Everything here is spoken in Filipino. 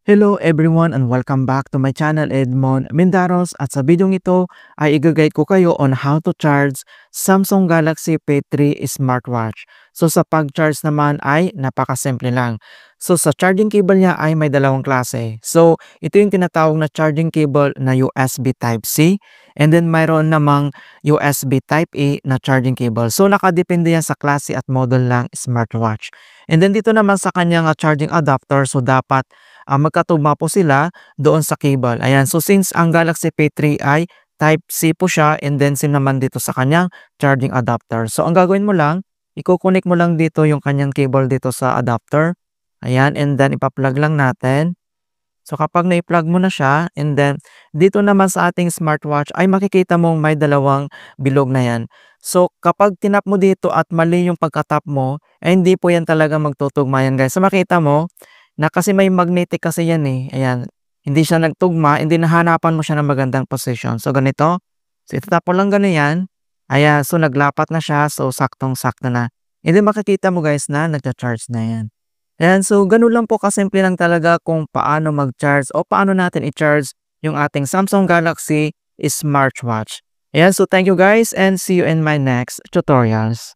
Hello everyone and welcome back to my channel Edmond Mendaros at sa video ito ay i-guide ko kayo on how to charge Samsung Galaxy P3 smartwatch. So sa pag-charge naman ay napakasimple lang. So sa charging cable niya ay may dalawang klase. So ito yung tinatawag na charging cable na USB Type-C and then mayroon namang USB Type-A na charging cable. So nakadepende yan sa klase at model ng smartwatch. And then dito naman sa kanyang charging adapter, so dapat magkatugma po sila doon sa cable. Ayan, so since ang Galaxy P3 ay Type-C po siya and then same naman dito sa kanyang charging adapter. So ang gagawin mo lang, i-connect mo lang dito yung kanyang cable dito sa adapter. Ayan, and then ipa-plug lang natin. So kapag na-plug mo na siya and then dito naman sa ating smartwatch ay makikita mong may dalawang bilog na yan. So kapag tinap mo dito at mali yung pagkatap mo, ay hindi po yan talaga magtutugma yan guys. So makita mo na kasi may magnetic kasi yan eh. Ayan, hindi siya nagtugma, hindi nahanapan mo siya ng magandang position. So ganito, so itatap mo lang ganyan. Ayan, so naglapat na siya, so saktong-sakto na. And then makikita mo guys na nagcha-charge na yan. Ayan, so ganun lang po kasimple lang talaga kung paano mag-charge o paano natin i-charge yung ating Samsung Galaxy smartwatch. Ayan, so thank you guys and see you in my next tutorials.